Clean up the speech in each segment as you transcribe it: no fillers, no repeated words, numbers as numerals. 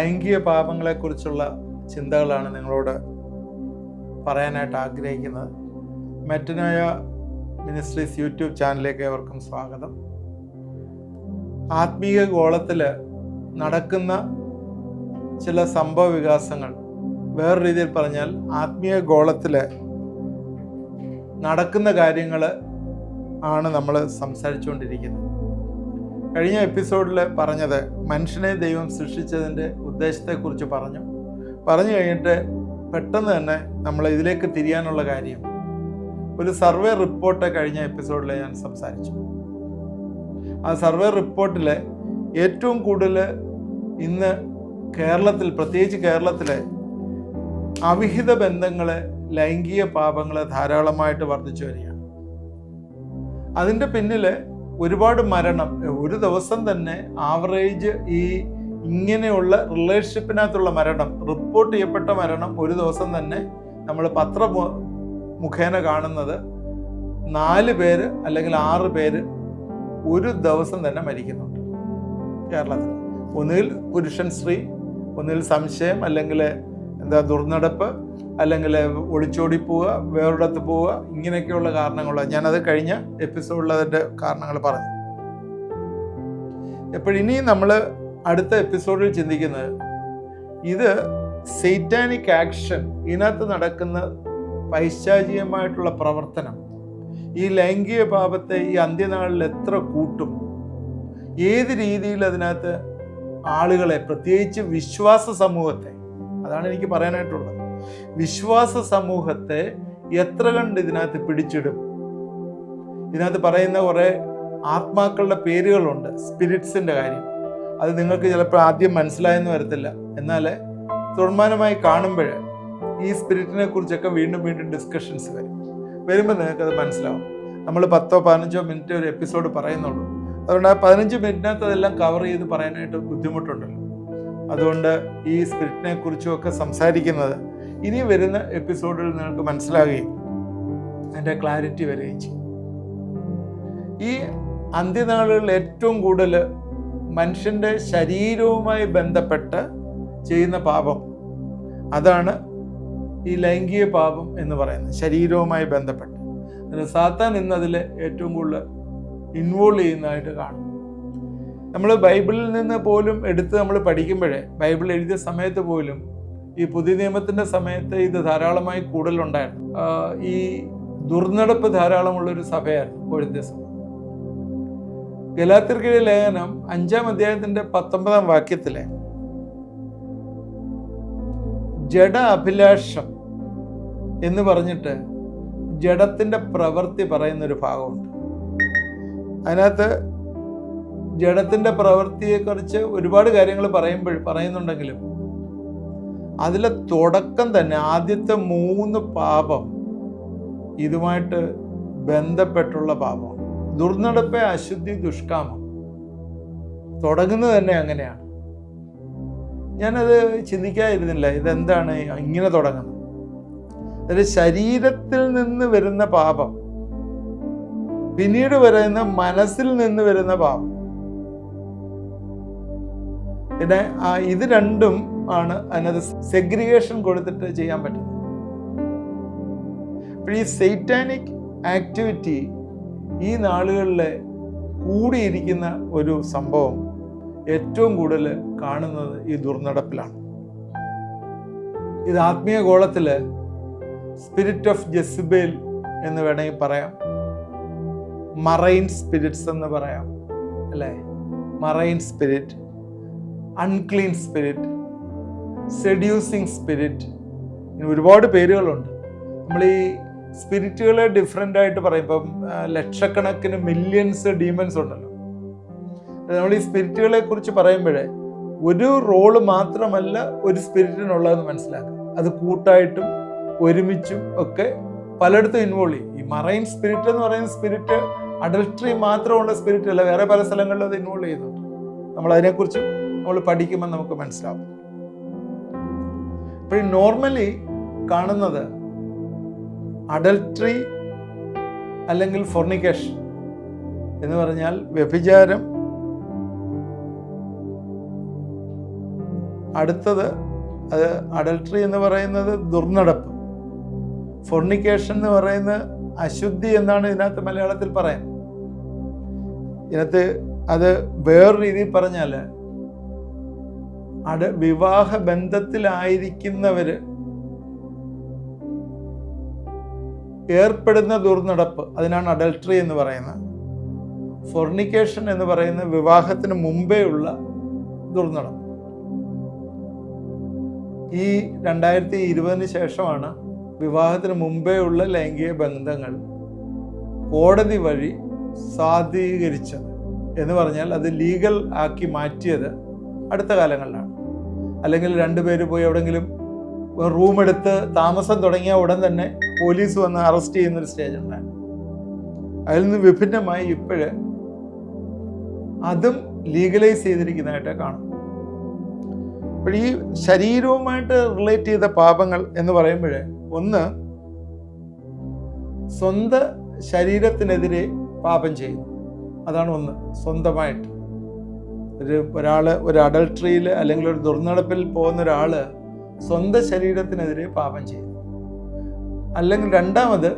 ലൈംഗിക പാപങ്ങളെക്കുറിച്ചുള്ള ചിന്തകളാണ് നിങ്ങളോട് പറയാനായിട്ട് ആഗ്രഹിക്കുന്നത്. മെറ്റനോയ മിനിസ്ട്രീസ് യൂട്യൂബ് ചാനലിലേക്ക് ഏവർക്കും സ്വാഗതം. ആത്മീയ ഗോളത്തിൽ നടക്കുന്ന ചില സംഭവ വികാസങ്ങൾ, വേറെ രീതിയിൽ പറഞ്ഞാൽ ആത്മീയ ഗോളത്തിൽ നടക്കുന്ന കാര്യങ്ങൾ ആണ് നമ്മൾ സംസാരിച്ചുകൊണ്ടിരിക്കുന്നത്. കഴിഞ്ഞ എപ്പിസോഡിൽ പറഞ്ഞത് മനുഷ്യനെ ദൈവം സൃഷ്ടിച്ചതിൻ്റെ ഉദ്ദേശത്തെക്കുറിച്ച് പറഞ്ഞു കഴിഞ്ഞിട്ട് പെട്ടെന്ന് തന്നെ നമ്മൾ ഇതിലേക്ക് തിരിയാനുള്ള കാര്യം, ഒരു സർവേ റിപ്പോർട്ട് കഴിഞ്ഞ എപ്പിസോഡിൽ ഞാൻ സംസാരിച്ചു. ആ സർവേ റിപ്പോർട്ടിൽ ഏറ്റവും കൂടുതൽ ഇന്ന് കേരളത്തിൽ, പ്രത്യേകിച്ച് കേരളത്തിലെ അവിഹിത ബന്ധങ്ങൾ, ലൈംഗിക പാപങ്ങൾ ധാരാളമായിട്ട് വർദ്ധിച്ചു വരികയാണ്. അതിൻ്റെ പിന്നിൽ ഒരുപാട് മരണം, ഒരു ദിവസം തന്നെ ആവറേജ് ഈ ഇങ്ങനെയുള്ള റിലേഷൻഷിപ്പിനകത്തുള്ള മരണം, റിപ്പോർട്ട് ചെയ്യപ്പെട്ട മരണം ഒരു ദിവസം തന്നെ നമ്മൾ മുഖേന കാണുന്നത് 4 പേര് അല്ലെങ്കിൽ 6 പേര് ഒരു ദിവസം തന്നെ മരിക്കുന്നുണ്ട് കേരളത്തിൽ. ഒന്നുകിൽ പുരുഷൻ സ്ത്രീ, ഒന്നുകിൽ സംശയം, അല്ലെങ്കിൽ ദുർനടപ്പ്, അല്ലെങ്കിൽ ഒളിച്ചോടി പോവുക, വേറൊരിടത്ത് പോവുക, ഇങ്ങനെയൊക്കെയുള്ള കാരണങ്ങളാണ്. ഞാനത് കഴിഞ്ഞ എപ്പിസോഡിൽ അതിൻ്റെ കാരണങ്ങൾ പറഞ്ഞു. ഇനി നമ്മൾ അടുത്ത എപ്പിസോഡിൽ ചിന്തിക്കുന്നത്, ഇത് സൈറ്റാനിക് ആക്ഷൻ, ഇതിനകത്ത് നടക്കുന്ന പൈശാചികമായിട്ടുള്ള പ്രവർത്തനം ഈ ലൈംഗിക പാപത്തെ ഈ അന്ത്യനാളിൽ എത്ര കൂട്ടും, ഏത് രീതിയിൽ അതിനകത്ത് ആളുകളെ, പ്രത്യേകിച്ച് വിശ്വാസ സമൂഹത്തെ, അതാണ് എനിക്ക് പറയാനായിട്ടുള്ളത്, വിശ്വാസ സമൂഹത്തെ എത്ര കണ്ട് ഇതിനകത്ത് പിടിച്ചിടും. ഇതിനകത്ത് പറയുന്ന കുറേ ആത്മാക്കളുടെ പേരുകളുണ്ട്, സ്പിരിറ്റ്സിൻ്റെ കാര്യം. അത് നിങ്ങൾക്ക് ചിലപ്പോൾ ആദ്യം മനസ്സിലായെന്ന് വരത്തില്ല, എന്നാൽ തുടർമാനമായി കാണുമ്പോൾ ഈ സ്പിരിറ്റിനെ കുറിച്ചൊക്കെ വീണ്ടും ഡിസ്കഷൻസ് വരുമ്പോൾ നിങ്ങൾക്കത് മനസ്സിലാവും. നമ്മൾ 10-15 മിനിറ്റ് ഒരു എപ്പിസോഡ് പറയുന്നുള്ളൂ. അതുകൊണ്ട് ആ 15 മിനിറ്റിനകത്ത് അതെല്ലാം കവർ ചെയ്ത് പറയാനായിട്ട് ബുദ്ധിമുട്ടുണ്ടല്ലോ. അതുകൊണ്ട് ഈ സ്പിരിറ്റിനെ കുറിച്ചുമൊക്കെ സംസാരിക്കുന്നത് ഇനി വരുന്ന എപ്പിസോഡിൽ നിങ്ങൾക്ക് മനസ്സിലാകുകയും അതിൻ്റെ ക്ലാരിറ്റി വരികയും ചെയ്യും. ഈ അന്ത്യനാളുകളിൽ ഏറ്റവും കൂടുതൽ മനുഷ്യൻ്റെ ശരീരവുമായി ബന്ധപ്പെട്ട് ചെയ്യുന്ന പാപം, അതാണ് ഈ ലൈംഗിക പാപം എന്ന് പറയുന്നത്, ശരീരവുമായി ബന്ധപ്പെട്ട്. സാത്താൻ ഇന്നതിൽ ഏറ്റവും കൂടുതൽ ഇൻവോൾവ് ചെയ്യുന്നതായിട്ട് കാണും. നമ്മൾ ബൈബിളിൽ നിന്ന് പോലും എടുത്ത് നമ്മൾ പഠിക്കുമ്പോഴേ, ബൈബിൾ എഴുതിയ സമയത്ത് പോലും, ഈ പുതിയ നിയമത്തിൻ്റെ സമയത്ത് ഇത് ധാരാളമായി കൂടുതലുണ്ടായിരുന്നു. ഈ ദുർനടപ്പ് ധാരാളമുള്ളൊരു സഭയായിരുന്നു കൊരിന്ത്യൻ സഭ. ഗലാത്യർക്കെഴുതിയ ലേഖനം 5-ാം അധ്യായത്തിൻ്റെ 19-ാം വാക്യത്തിലെ ജഡ അഭിലാഷം എന്ന് പറഞ്ഞിട്ട് ജഡത്തിൻ്റെ പ്രവൃത്തി പറയുന്നൊരു ഭാഗമുണ്ട്. അതിനകത്ത് ജഡത്തിൻ്റെ പ്രവൃത്തിയെക്കുറിച്ച് ഒരുപാട് കാര്യങ്ങൾ പറയുന്നുണ്ടെങ്കിലും അതിലെ തുടക്കം തന്നെ, ആദ്യത്തെ 3 പാപം ഇതുമായിട്ട് ബന്ധപ്പെട്ടുള്ള പാപമാണ്. ദുർനടപ്പ്, അശുദ്ധി, ദുഷ്കാമം തുടങ്ങുന്നത് തന്നെ അങ്ങനെയാണ്. ഞാനത് ചിന്തിക്കാതിരുന്നില്ല, ഇതെന്താണ് ഇങ്ങനെ തുടങ്ങുന്നത്. അതായത് ശരീരത്തിൽ നിന്ന് വരുന്ന പാപം, പിന്നീട് വരുന്ന മനസ്സിൽ നിന്ന് വരുന്ന പാപം. പിന്നെ ഇത് രണ്ടും ആണ് അതിനകത്ത് സെഗ്രിഗേഷൻ കൊടുത്തിട്ട് ചെയ്യാൻ പറ്റുന്നത്. അപ്പോൾ ഈ സൈറ്റാനിക് ആക്ടിവിറ്റി ഈ നാളുകളിൽ കൂടിയിരിക്കുന്ന ഒരു സംഭവം ഏറ്റവും കൂടുതൽ കാണുന്നത് ഈ ദുർനടപ്പിലാണ്. ഇത് ആത്മീയ ഗോളത്തിൽ സ്പിരിറ്റ് ഓഫ് ജെസിബേൽ എന്ന് വേണമെങ്കിൽ പറയാം, മറൈൻ സ്പിരിറ്റ്സ് എന്ന് പറയാം, അല്ലേ? Marine spirit, unclean spirit, seducing spirit, ഇങ്ങനെ ഒരുപാട് പേരുകളുണ്ട്. നമ്മൾ ഈ സ്പിരിറ്റുകളെ ഡിഫറെൻ്റ് ആയിട്ട് പറയും. ഇപ്പം ലക്ഷക്കണക്കിന് മില്യൺസ് ഡീമൻസ് ഉണ്ടല്ലോ. നമ്മൾ ഈ സ്പിരിറ്റുകളെ കുറിച്ച് പറയുമ്പോഴേ ഒരു റോള് മാത്രമല്ല ഒരു സ്പിരിറ്റിനുള്ളതെന്ന് മനസ്സിലാക്കുക. അത് കൂട്ടായിട്ടും ഒരുമിച്ചും ഒക്കെ പലയിടത്തും ഇൻവോൾവ് ചെയ്യും. ഈ മറൈൻ സ്പിരിറ്റ് എന്ന് പറയുന്ന സ്പിരിറ്റ് അഡൽട്ടറി മാത്രമുള്ള സ്പിരിറ്റ് അല്ല, വേറെ പല സ്ഥലങ്ങളിലും അത് ഇൻവോൾവ് ചെയ്യുന്നുണ്ട്. നമ്മൾ അതിനെക്കുറിച്ചും നമ്മൾ പഠിക്കുമ്പോൾ നമുക്ക് മനസ്സിലാവും. അപ്പോൾ നോർമലി കാണുന്നത് അഡൽട്ടറി അല്ലെങ്കിൽ ഫോർണിക്കേഷൻ എന്ന് പറഞ്ഞാൽ വ്യഭിചാരം, അടുത്തത് അത് അഡൽട്ടറി എന്ന് പറയുന്നത് ദുർനടപ്പ്, ഫോർണിക്കേഷൻ എന്ന് പറയുന്നത് അശുദ്ധി എന്നാണ് ഇതിനകത്ത് മലയാളത്തിൽ പറയാൻ. ഇതിനകത്ത് അത് വേറൊരു രീതിയിൽ പറഞ്ഞാൽ വിവാഹ ബന്ധത്തിലായിരിക്കുന്നവര് ഏർപ്പെടുന്ന ദുർനടപ്പ്, അതിനാണ് അഡൽട്ടറി എന്ന് പറയുന്നത്. ഫോർണിക്കേഷൻ എന്ന് പറയുന്ന വിവാഹത്തിന് മുമ്പേ ഉള്ള ദുർനടപ്പ്. ഈ 2020 ശേഷമാണ് വിവാഹത്തിന് മുമ്പേ ഉള്ള ലൈംഗിക ബന്ധങ്ങൾ കോടതി വഴി സാധൂകരിച്ചത് എന്ന് പറഞ്ഞാൽ അത് ലീഗൽ ആക്കി മാറ്റിയത് അടുത്ത കാലങ്ങളിലാണ്. അല്ലെങ്കിൽ രണ്ടുപേര് പോയി എവിടെങ്കിലും റൂം എടുത്ത് താമസം തുടങ്ങിയ ഉടൻ തന്നെ പോലീസ് വന്ന് അറസ്റ്റ് ചെയ്യുന്നൊരു സ്റ്റേജ് ഉണ്ടായിരുന്നു. അതിൽ നിന്ന് വിഭിന്നമായി ഇപ്പോഴ് അതും ലീഗലൈസ് ചെയ്തിരിക്കുന്നതായിട്ട് കാണും. അപ്പോൾ ഈ ശരീരവുമായിട്ട് റിലേറ്റ് ചെയ്ത പാപങ്ങൾ എന്ന് പറയുമ്പോൾ, ഒന്ന് സ്വന്തം ശരീരത്തിനെതിരെ പാപം ചെയ്യുന്നു. അതാണ് ഒന്ന്. സ്വന്തമായിട്ട് ഒരു അഡൽട്ടറിയിൽ അല്ലെങ്കിൽ ഒരു ദുർനടപ്പിൽ പോകുന്ന ഒരാൾ സ്വന്തം ശരീരത്തിനെതിരെ പാപം ചെയ്യുന്നു. അല്ലെങ്കിൽ രണ്ടാമത്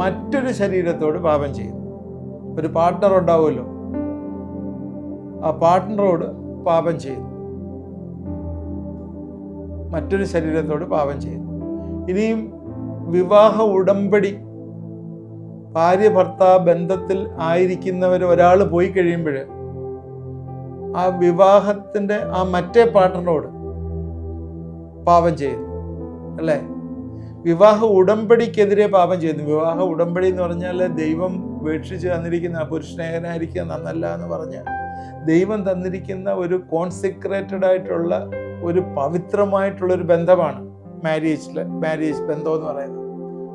മറ്റൊരു ശരീരത്തോട് പാപം ചെയ്യുന്നു. ഒരു പാർട്ട്ണർ ഉണ്ടാവുമല്ലോ, ആ പാർട്ട്ണറോട് പാപം ചെയ്യുന്നു, മറ്റൊരു ശരീരത്തോട് പാപം ചെയ്യുന്നു. ഇനിയും വിവാഹ ഉടമ്പടി, ഭാര്യ ഭർത്താവ് ബന്ധത്തിൽ ആയിരിക്കുന്നവർ ഒരാൾ പോയി കഴിയുമ്പോൾ ആ വിവാഹത്തിൻ്റെ ആ മറ്റേ പാർട്ട്ണറോട് പാപം ചെയ്യുന്നു, അല്ലേ? വിവാഹ ഉടമ്പടിക്കെതിരെ പാപം ചെയ്യുന്നു. വിവാഹ ഉടമ്പടി എന്ന് പറഞ്ഞാൽ ദൈവം വീക്ഷിച്ച് തന്നിരിക്കുന്ന, പുരുഷനേകനായിരിക്കുക നന്നല്ല എന്ന് പറഞ്ഞ് ദൈവം തന്നിരിക്കുന്ന ഒരു കോൺസെക്രേറ്റഡ് ആയിട്ടുള്ള ഒരു പവിത്രമായിട്ടുള്ളൊരു ബന്ധമാണ് മാരേജ് ബന്ധം എന്ന് പറയുന്നത്.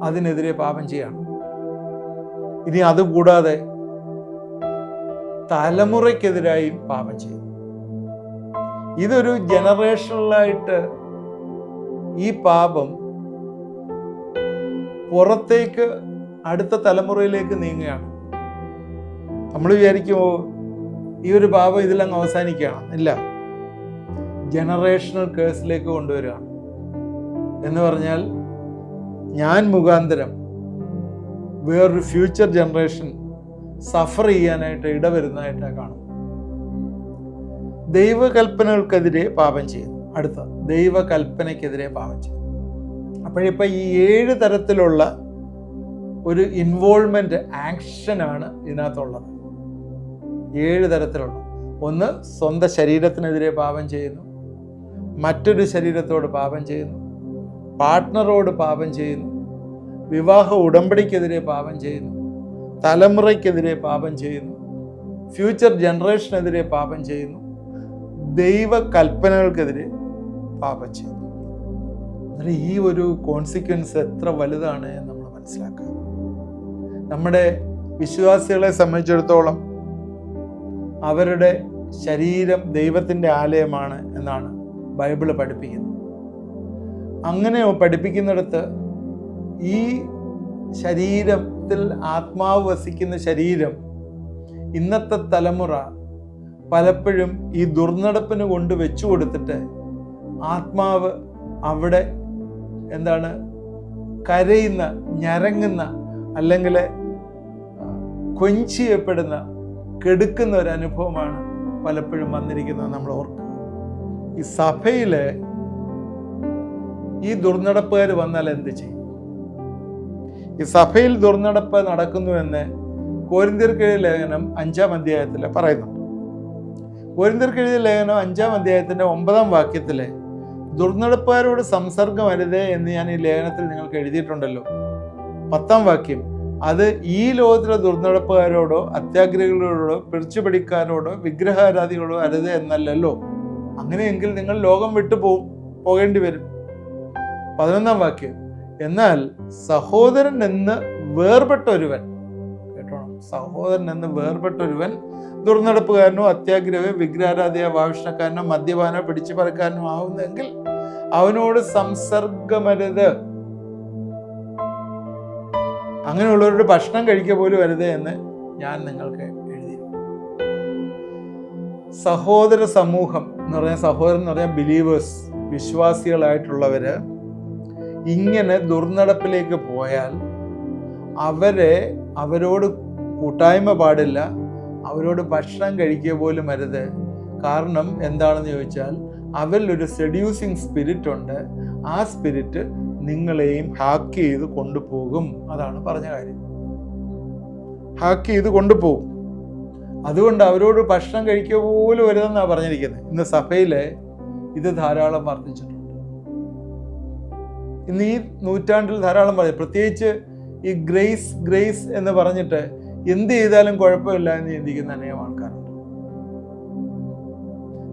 അതിനെതിരെ പാപം ചെയ്യണം. ഇനി അതുകൂടാതെ തലമുറയ്ക്കെതിരായി പാപം ചെയ്യും. ഇതൊരു ജനറേഷണലായിട്ട് ഈ പാപം പുറത്തേക്ക് അടുത്ത തലമുറയിലേക്ക് നീങ്ങുകയാണ്. നമ്മൾ വിചാരിക്കുമോ ഈ ഒരു പാപം ഇതിലങ്ങ് അവസാനിക്കുകയാണ്? ഇല്ല, ജനറേഷണൽ കേസിലേക്ക് കൊണ്ടുവരികയാണ്. എന്ന് പറഞ്ഞാൽ ഞാൻ മുഖാന്തരം വേറൊരു ഫ്യൂച്ചർ ജനറേഷൻ സഫർ ചെയ്യാനായിട്ട് ഇടവരുന്നതായിട്ടാണ് കാണും. ദൈവകൽപ്പനകൾക്കെതിരെ പാപം ചെയ്യുന്നു. അടുത്ത ദൈവകൽപ്പനയ്ക്കെതിരെ പാപം ചെയ്യുന്നു. അപ്പോഴിപ്പോൾ ഈ 7 തരത്തിലുള്ള ഒരു ഇൻവോൾവ്മെന്റ് ആക്ഷനാണ് ഇതിനകത്തുള്ളത്. 7 തരത്തിലുള്ള. ഒന്ന്, സ്വന്തം ശരീരത്തിനെതിരെ പാപം ചെയ്യുന്നു, മറ്റൊരു ശരീരത്തോട് പാപം ചെയ്യുന്നു, പാർട്ട്ണറോട് പാപം ചെയ്യുന്നു, വിവാഹ ഉടമ്പടിക്കെതിരെ പാപം ചെയ്യുന്നു, തലമുറയ്ക്കെതിരെ പാപം ചെയ്യുന്നു, ഫ്യൂച്ചർ ജനറേഷനെതിരെ പാപം ചെയ്യുന്നു, ദൈവകൽപ്പനകൾക്കെതിരെ പാപം ചെയ്യുന്നു. എന്നാൽ ഈ ഒരു കോൺസിക്വൻസ് എത്ര വലുതാണ് എന്ന് നമ്മൾ മനസ്സിലാക്കുക. നമ്മുടെ വിശ്വാസികളെ സംബന്ധിച്ചിടത്തോളം അവരുടെ ശരീരം ദൈവത്തിൻ്റെ ആലയമാണ് എന്നാണ് ബൈബിള് പഠിപ്പിക്കുന്നത്. അങ്ങനെ പഠിപ്പിക്കുന്നിടത്ത് ഈ ശരീരത്തിൽ ആത്മാവ് വസിക്കുന്ന ശരീരം ഇന്നത്തെ തലമുറ പലപ്പോഴും ഈ ദുർനടപ്പിന് കൊണ്ട് വെച്ചു കൊടുത്തിട്ട് ആത്മാവ് അവിടെ കരയുന്ന, ഞരങ്ങുന്ന, അല്ലെങ്കിൽ കൊഞ്ചിയപ്പെടുന്ന, കെടുക്കുന്ന ഒരു അനുഭവമാണ് പലപ്പോഴും വന്നിരിക്കുന്നത് നമ്മൾ ഓർക്കുക. ഈ സഭയിൽ ഈ ദുർനടപ്പുകാർ വന്നാൽ എന്ത് ചെയ്യും? ഈ സഭയിൽ ദുർനടപ്പ് നടക്കുന്നുവെന്ന് കൊരിന്ത്യർക്ക് എഴുതിയ ലേഖനം 5-ാം അധ്യായത്തിൽ പറയുന്നുണ്ട്. കൊരിന്ത്യർക്ക് എഴുതിയ ലേഖനം 5-ാം അധ്യായത്തിന്റെ 9-ാം വാക്യത്തില് ദുർനടപ്പുകാരോട് സംസർഗം അരുതേ എന്ന് ഞാൻ ഈ ലേഖനത്തിൽ നിങ്ങൾക്ക് എഴുതിയിട്ടുണ്ടല്ലോ. 10-ാം വാക്യം, അത് ഈ ലോകത്തിലെ ദുർനടപ്പുകാരോടോ അത്യാഗ്രഹികളോടോ പിടിച്ചുപിടിക്കാരോടോ വിഗ്രഹാരാധികളോടോ അരുതേ എന്നല്ലല്ലോ. അങ്ങനെയെങ്കിൽ നിങ്ങൾ ലോകം വിട്ടു പോകേണ്ടി വരും. 11-ാം വാക്യം, എന്നാൽ സഹോദരൻ എന്ന് വേർപെട്ട ഒരുവൻ, കേട്ടോണം, സഹോദരൻ എന്ന് വേർപെട്ട ഒരുവൻ ദുർനടപ്പുകാരനോ അത്യാഗ്രഹോ വിഗ്രഹാരാധിയോ ഭാവിഷ്ണക്കാരനോ മദ്യപാനോ പിടിച്ചു പറക്കാരനോ ആവുന്നെങ്കിൽ അവനോട് സംസർഗമരുത്. അങ്ങനെയുള്ളവരുടെ ഭക്ഷണം കഴിക്കുക പോലും വരുത് എന്ന് ഞാൻ നിങ്ങൾക്ക് എഴുതി. സഹോദര സമൂഹം എന്ന് പറഞ്ഞാൽ, സഹോദരൻ എന്ന് പറഞ്ഞാൽ ബിലീവേഴ്സ്, വിശ്വാസികളായിട്ടുള്ളവർ ഇങ്ങനെ ദുർനടപ്പിലേക്ക് പോയാൽ അവരോട് കൂട്ടായ്മ പാടില്ല, അവരോട് ഭക്ഷണം കഴിക്കുക പോലും അരുത്. കാരണം എന്താണെന്ന് ചോദിച്ചാൽ, അവരിലൊരു സെഡ്യൂസിങ് സ്പിരിറ്റ് ഉണ്ട്. ആ സ്പിരിറ്റ് നിങ്ങളെയും ഹാക്ക് ചെയ്ത് കൊണ്ടുപോകും. അതാണ് പറഞ്ഞ കാര്യം. ഹാക്ക് ചെയ്ത് കൊണ്ടുപോകും. അതുകൊണ്ട് അവരോട് ഭക്ഷണം കഴിക്കുക പോലും വരുതെന്നാണ് പറഞ്ഞിരിക്കുന്നത്. ഇന്ന് സഭയിൽ ഇത് ധാരാളം വർദ്ധിച്ചിട്ടുണ്ട്. ഇന്ന് ഈ നൂറ്റാണ്ടിൽ ധാരാളം പറയും. പ്രത്യേകിച്ച് ഈ ഗ്രേസ് എന്ന് പറഞ്ഞിട്ട് എന്ത് ചെയ്താലും കുഴപ്പമില്ല എന്ന് ചിന്തിക്കുന്ന അനേകം ആൾക്കാരുണ്ട്.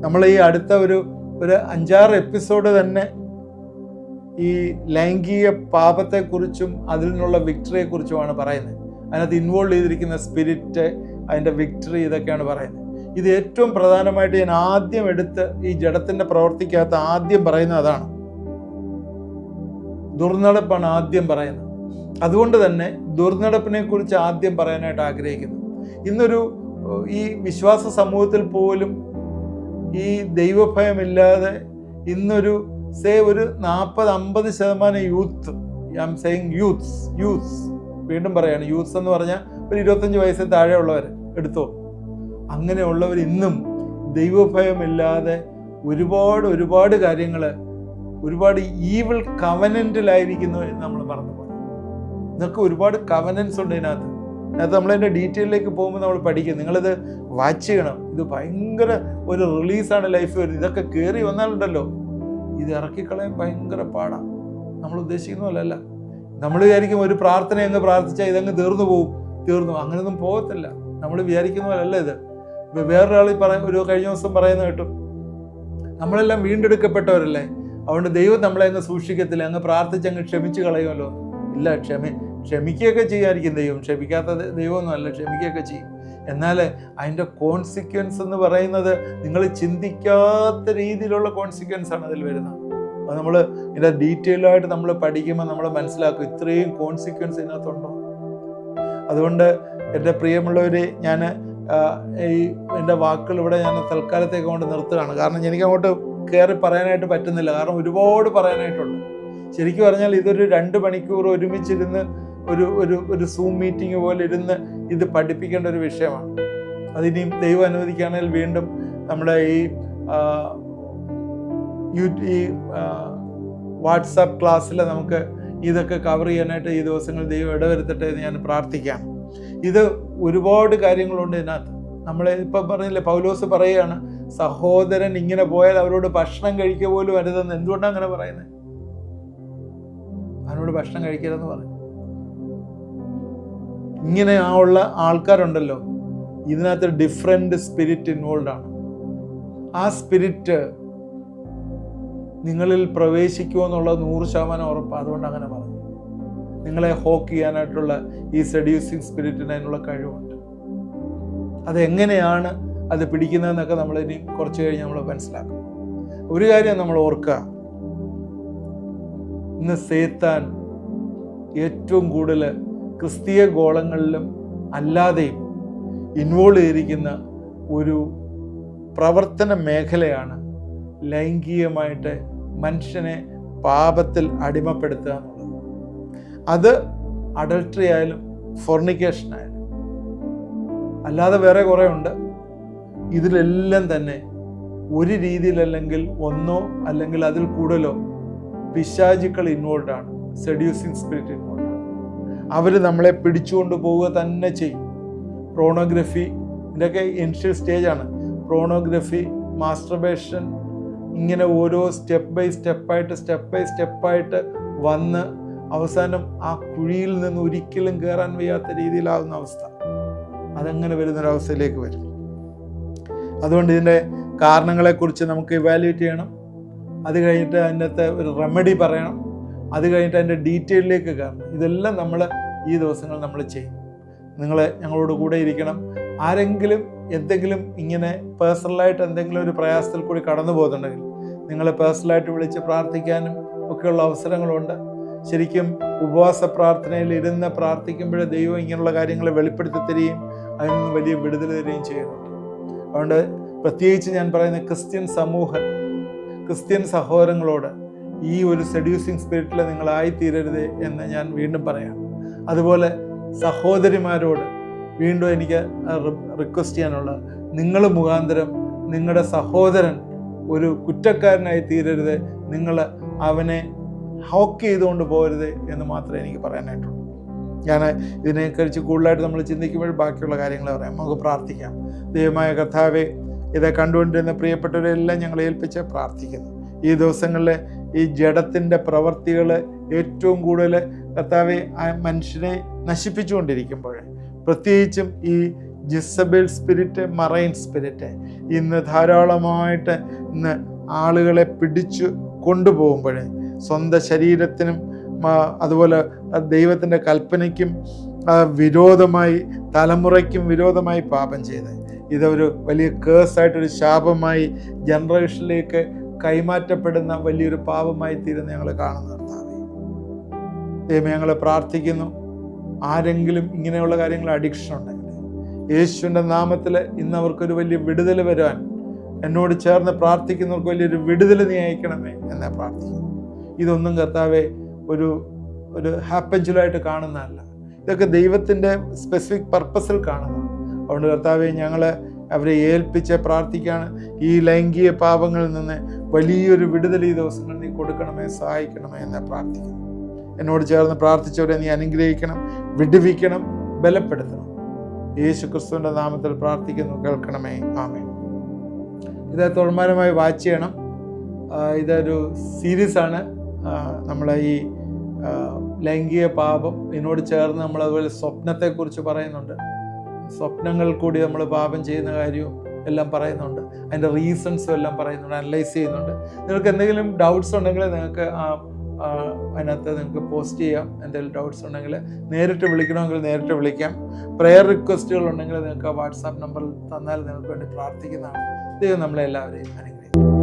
നമ്മൾ ഈ അടുത്ത ഒരു 5-6 എപ്പിസോഡ് തന്നെ ഈ ലൈംഗിക പാപത്തെക്കുറിച്ചും അതിൽ നിന്നുള്ള വിക്ടറിയെക്കുറിച്ചുമാണ് പറയുന്നത്. അതിനകത്ത് ഇൻവോൾവ് ചെയ്തിരിക്കുന്ന സ്പിരിറ്റ്, അതിൻ്റെ വിക്ടറി, ഇതൊക്കെയാണ് പറയുന്നത്. ഇത് ഏറ്റവും പ്രധാനമായിട്ട് ഞാൻ ആദ്യം എടുത്ത് ഈ ജഡത്തിൻ്റെ പ്രവൃത്തിക്കകത്ത് ആദ്യം പറയുന്നത് അതാണ്. ദുർനടപ്പാണ് ആദ്യം പറയുന്നത്. അതുകൊണ്ട് തന്നെ ദുർനടപ്പിനെ കുറിച്ച് ആദ്യം പറയാനായിട്ട് ആഗ്രഹിക്കുന്നു. ഇന്നൊരു ഈ വിശ്വാസ സമൂഹത്തിൽ പോലും ഈ ദൈവഭയമില്ലാതെ ഇന്നൊരു 40-50% youth, I am saying youths, വീണ്ടും പറയാണ്, യൂത്ത്സ് എന്ന് പറഞ്ഞാൽ ഒരു 25 വയസ്സിൽ താഴെയുള്ളവർ എടുത്തോ. അങ്ങനെയുള്ളവർ ഇന്നും ദൈവഭയമില്ലാതെ ഒരുപാട് കാര്യങ്ങൾ, ഒരുപാട് ഈവിൾ കവനന്റിലായിരിക്കുന്നു എന്ന് നമ്മൾ മറന്നു പോകും. ഇതൊക്കെ ഒരുപാട് കവനൻസ് ഉണ്ട് ഇതിനകത്ത്. നമ്മളതിൻ്റെ ഡീറ്റെയിലേക്ക് പോകുമ്പോൾ നമ്മൾ പഠിക്കും. നിങ്ങളിത് വാച്ച് ചെയ്യണം. ഇത് ഭയങ്കര ഒരു റിലീസാണ് ലൈഫ് വരുന്നത്. ഇതൊക്കെ കയറി വന്നാലുണ്ടല്ലോ, ഇത് ഇറക്കിക്കളയാൻ ഭയങ്കര പാടാണ്. നമ്മൾ ഉദ്ദേശിക്കുന്ന പോലല്ല. നമ്മൾ വിചാരിക്കും ഒരു പ്രാർത്ഥന അങ്ങ് പ്രാർത്ഥിച്ചാൽ ഇതങ്ങ് തീർന്നു. അങ്ങനെയൊന്നും പോകത്തില്ല. നമ്മൾ വിചാരിക്കുന്ന പോലല്ല ഇത്. വേറൊരാൾ കഴിഞ്ഞ ദിവസം പറയുന്ന കേട്ടു, നമ്മളെല്ലാം വീണ്ടെടുക്കപ്പെട്ടവരല്ലേ, അതുകൊണ്ട് ദൈവം നമ്മളെ അങ്ങ് സൂക്ഷിക്കത്തില്ല, അങ്ങ് പ്രാർത്ഥിച്ച് അങ്ങ് ക്ഷമിച്ച് കളയുമല്ലോ. ഇല്ല, ക്ഷമിക്കുകയൊക്കെ ചെയ്യാതിരിക്കും ദൈവം. ക്ഷമിക്കാത്ത ദൈവമൊന്നും അല്ല, ക്ഷമിക്കുകയൊക്കെ ചെയ്യും. എന്നാൽ അതിൻ്റെ കോൺസിക്വൻസ് എന്ന് പറയുന്നത് നിങ്ങൾ ചിന്തിക്കാത്ത രീതിയിലുള്ള കോൺസിക്വൻസ് ആണ് അതിൽ വരുന്നത്. അത് നമ്മൾ ഇതിൻ്റെ ഡീറ്റെയിലായിട്ട് നമ്മൾ പഠിക്കുമ്പോൾ നമ്മൾ മനസ്സിലാക്കും ഇത്രയും കോൺസിക്വൻസ് ഇതിനകത്തുണ്ടോ. അതുകൊണ്ട് എൻ്റെ പ്രിയമുള്ളവരെ, ഞാൻ എൻ്റെ വാക്കുകൾ ഇവിടെ ഞാൻ തൽക്കാലത്തേക്ക് കൊണ്ട് നിർത്തുകയാണ്. കാരണം എനിക്കങ്ങോട്ട് കയറി പറയാനായിട്ട് പറ്റുന്നില്ല. കാരണം ഒരുപാട് പറയാനായിട്ടുണ്ട്. ശരിക്കും പറഞ്ഞാൽ ഇതൊരു 2 മണിക്കൂർ ഒരുമിച്ചിരുന്ന് ഒരു സൂം മീറ്റിംഗ് പോലെ ഇരുന്ന് ഇത് പഠിപ്പിക്കേണ്ട ഒരു വിഷയമാണ്. അതിനിയും ദൈവം അനുവദിക്കുകയാണെങ്കിൽ വീണ്ടും നമ്മുടെ ഈ വാട്സാപ്പ് ക്ലാസ്സിൽ നമുക്ക് ഇതൊക്കെ കവർ ചെയ്യാനായിട്ട് ഈ ദിവസങ്ങളിൽ ദൈവം ഇടവരുത്തട്ടെ എന്ന് ഞാൻ പ്രാർത്ഥിക്കാം. ഇത് ഒരുപാട് കാര്യങ്ങളുണ്ട് ഇതിനകത്ത്. നമ്മളെ ഇപ്പം പറഞ്ഞില്ലേ, പൗലോസ് പറയുകയാണ്, സഹോദരൻ ഇങ്ങനെ പോയാൽ അവരോട് ഭക്ഷണം കഴിക്കുക പോലും അരുതെന്ന്. എന്തുകൊണ്ടാണ് അങ്ങനെ പറയുന്നത്? അവനോട് ഭക്ഷണം കഴിക്കരുതെന്ന് പറയും. ഇങ്ങനെ ഉള്ള ആൾക്കാരുണ്ടല്ലോ, ഇതിനകത്ത് ഡിഫറെൻ്റ് സ്പിരിറ്റ് ഇൻവോൾവ് ആണ്. ആ സ്പിരിറ്റ് നിങ്ങളിൽ പ്രവേശിക്കുമോ എന്നുള്ളത് 100% ഉറപ്പാണ്. അതുകൊണ്ട് അങ്ങനെ പറഞ്ഞു. നിങ്ങളെ ഹോക്ക് ചെയ്യാനായിട്ടുള്ള ഈ സെഡ്യൂസിങ് സ്പിരിറ്റിന് അതിനുള്ള കഴിവുണ്ട്. അതെങ്ങനെയാണ് അത് പിടിക്കുന്നതെന്നൊക്കെ നമ്മളിനി കുറച്ച് കഴിഞ്ഞ് നമ്മൾ മനസ്സിലാക്കും. ഒരു കാര്യം നമ്മൾ ഓർക്കുക, ഇന്ന് സേത്താൻ ഏറ്റവും കൂടുതൽ ക്രിസ്തീയ ഗോളങ്ങളിലും അല്ലാതെയും ഇൻവോൾവ് ചെയ്തിരിക്കുന്ന ഒരു പ്രവർത്തന മേഖലയാണ് ലൈംഗികമായിട്ട് മനുഷ്യനെ പാപത്തിൽ അടിമപ്പെടുത്തുക എന്നുള്ളത്. അത് അഡൾട്ടറി ആയാലും ഫോർണിക്കേഷൻ ആയാലും അല്ലാതെ വേറെ കുറേ ഉണ്ട്. ഇതിലെല്ലാം തന്നെ ഒരു രീതിയിലല്ലെങ്കിൽ ഒന്നോ അല്ലെങ്കിൽ അതിൽ കൂടുതലോ പിശാചുക്കൾ ഇൻവോൾവ് ആണ്, സെഡ്യൂസിങ് സ്പിരിറ്റ് ഇൻവോൾവ് ആണ്. അവർ നമ്മളെ പിടിച്ചുകൊണ്ട് പോവുക തന്നെ ചെയ്യും. പ്രോണോഗ്രഫി ഇതൊക്കെ ഇനിഷ്യൽ സ്റ്റേജാണ്. പ്രോണോഗ്രഫി, മാസ്റ്റർബേഷൻ, ഇങ്ങനെ ഓരോ സ്റ്റെപ്പ് ബൈ സ്റ്റെപ്പായിട്ട് വന്ന് അവസാനം ആ കുഴിയിൽ നിന്ന് ഒരിക്കലും കയറാൻ വയ്യാത്ത രീതിയിലാകുന്ന അവസ്ഥ, അതങ്ങനെ വരുന്നൊരവസ്ഥയിലേക്ക് വരും. അതുകൊണ്ട് ഇതിൻ്റെ കാരണങ്ങളെക്കുറിച്ച് നമുക്ക് ഇവാലുവേറ്റ് ചെയ്യണം. അത് കഴിഞ്ഞിട്ട് അതിനകത്ത് ഒരു റെമഡി പറയണം. അത് കഴിഞ്ഞിട്ട് അതിൻ്റെ ഡീറ്റെയിലേക്ക് കയറണം. ഇതെല്ലാം നമ്മൾ ഈ ദിവസങ്ങൾ നമ്മൾ ചെയ്യും. നിങ്ങൾ ഞങ്ങളോട് കൂടെ ഇരിക്കണം. ആരെങ്കിലും എന്തെങ്കിലും ഇങ്ങനെ പേഴ്സണലായിട്ട് എന്തെങ്കിലും ഒരു പ്രയാസത്തിൽ കൂടി കടന്നു പോകുന്നുണ്ടെങ്കിൽ നിങ്ങളെ പേഴ്സണലായിട്ട് വിളിച്ച് പ്രാർത്ഥിക്കാനും ഒക്കെയുള്ള അവസരങ്ങളുണ്ട്. ശരിക്കും ഉപവാസ പ്രാർത്ഥനയിൽ ഇരുന്ന് പ്രാർത്ഥിക്കുമ്പോഴേ ദൈവം ഇങ്ങനെയുള്ള കാര്യങ്ങളെ വെളിപ്പെടുത്തി തരികയും അതിൽ നിന്ന് വലിയ വിടുതൽ തരികയും ചെയ്യുന്നുണ്ട്. അതുകൊണ്ട് പ്രത്യേകിച്ച് ഞാൻ പറയുന്ന ക്രിസ്ത്യൻ സഹോദരങ്ങളോട് ഈ ഒരു സെഡ്യൂസിങ് സ്പിരിറ്റിൽ നിങ്ങളായിത്തീരരുത് എന്ന് ഞാൻ വീണ്ടും പറയാം. അതുപോലെ സഹോദരിമാരോട് വീണ്ടും എനിക്ക് റിക്വസ്റ്റ് ചെയ്യാനുള്ള, നിങ്ങൾ മുഖാന്തരം നിങ്ങളുടെ സഹോദരൻ ഒരു കുറ്റക്കാരനായി തീരരുത്, നിങ്ങൾ അവനെ ഹോക്ക് ചെയ്തുകൊണ്ട് പോകരുത് എന്ന് മാത്രമേ എനിക്ക് പറയാനായിട്ടുള്ളൂ. ഞാൻ ഇതിനെക്കുറിച്ച് കൂടുതലായിട്ട് നമ്മൾ ചിന്തിക്കുമ്പോൾ ബാക്കിയുള്ള കാര്യങ്ങൾ പറയാം. നമുക്ക് പ്രാർത്ഥിക്കാം. ദൈവമായ കർത്താവേ, ഇത് കണ്ടുകൊണ്ടിരുന്ന പ്രിയപ്പെട്ടവരെല്ലാം ഞങ്ങളെ ഏൽപ്പിച്ച് പ്രാർത്ഥിക്കുന്നു. ഈ ദിവസങ്ങളിൽ ഈ ജഡത്തിൻ്റെ പ്രവർത്തികൾ ഏറ്റവും കൂടുതൽ കർത്താവെ മനുഷ്യനെ നശിപ്പിച്ചുകൊണ്ടിരിക്കുമ്പോൾ, പ്രത്യേകിച്ചും ഈ ജിസബേൽ സ്പിരിറ്റ്, മറൈൻ സ്പിരിറ്റ് ഇന്ന് ധാരാളമായിട്ട് ഇന്ന് ആളുകളെ പിടിച്ചു കൊണ്ടുപോകുമ്പോൾ, സ്വന്തം ശരീരത്തിനും അതുപോലെ ദൈവത്തിൻ്റെ കൽപ്പനയ്ക്കും വിരോധമായി, തലമുറയ്ക്കും വിരോധമായി പാപം ചെയ്ത് ഇതൊരു വലിയ കേഴ്സായിട്ടൊരു ശാപമായി ജനറേഷനിലേക്ക് കൈമാറ്റപ്പെടുന്ന വലിയൊരു പാപമായി തീരുന്ന ഞങ്ങൾ കാണുന്ന കർത്താവേ, ദൈവമേ ഞങ്ങൾ പ്രാർത്ഥിക്കുന്നു. ആരെങ്കിലും ഇങ്ങനെയുള്ള കാര്യങ്ങൾ അഡിക്ഷൻ ഉണ്ടെങ്കിൽ യേശുവിൻ്റെ നാമത്തിൽ ഇന്ന് അവർക്കൊരു വലിയ വിടുതൽ വരുവാൻ, എന്നോട് ചേർന്ന് പ്രാർത്ഥിക്കുന്നവർക്ക് വലിയൊരു വിടുതൽ നീ അയക്കണമേ എന്ന് പ്രാർത്ഥിക്കുന്നു. ഇതൊന്നും കർത്താവെ ഒരു ഹാപ്പഞ്ചുലായിട്ട് കാണുന്നതല്ല, ഇതൊക്കെ ദൈവത്തിൻ്റെ സ്പെസിഫിക് പർപ്പസിൽ കാണുന്നു. അതുകൊണ്ട് കർത്താവെ ഞങ്ങൾ അവരെ ഏൽപ്പിച്ച് പ്രാർത്ഥിക്കുകയാണ്. ഈ ലൈംഗിക പാപങ്ങളിൽ നിന്ന് വലിയൊരു വിടുതൽ ഈ ദിവസങ്ങളിൽ നീ കൊടുക്കണമേ, സഹായിക്കണമേ എന്ന് പ്രാർത്ഥിക്കുന്നു. എന്നോട് ചേർന്ന് പ്രാർത്ഥിച്ചവരെ നീ അനുഗ്രഹിക്കണം, വിടുവിക്കണം, ബലപ്പെടുത്തണം. യേശു ക്രിസ്തുവിൻ്റെ നാമത്തിൽ പ്രാർത്ഥിക്കുന്നു, കേൾക്കണമേ, ആമേൻ. ഇത് തുടർമാനമായി വാച്ച് ചെയ്യണം. ഇതൊരു സീരീസാണ്. നമ്മളെ ഈ ലൈംഗിക പാപം ഇതിനോട് ചേർന്ന് നമ്മൾ അതുപോലെ സ്വപ്നത്തെക്കുറിച്ച് പറയുന്നുണ്ട്. സ്വപ്നങ്ങൾ കൂടി നമ്മൾ പാപം ചെയ്യുന്ന കാര്യവും എല്ലാം പറയുന്നുണ്ട്. അതിൻ്റെ റീസൺസും എല്ലാം പറയുന്നുണ്ട്, അനലൈസ് ചെയ്യുന്നുണ്ട്. നിങ്ങൾക്ക് എന്തെങ്കിലും ഡൗട്ട്സ് ഉണ്ടെങ്കിൽ നിങ്ങൾക്ക് അതിനകത്ത് നിങ്ങൾക്ക് പോസ്റ്റ് ചെയ്യാം. എന്തെങ്കിലും ഡൗട്ട്സ് ഉണ്ടെങ്കിൽ നേരിട്ട് വിളിക്കണമെങ്കിൽ നേരിട്ട് വിളിക്കാം. പ്രെയർ റിക്വസ്റ്റുകൾ ഉണ്ടെങ്കിൽ നിങ്ങൾക്ക് വാട്സാപ്പ് നമ്പറിൽ തന്നാൽ നിങ്ങൾക്ക് വേണ്ടി പ്രാർത്ഥിക്കുന്നതാണ്. ദൈവം നമ്മളെല്ലാവരെയും അനുഗ്രഹിക്കും.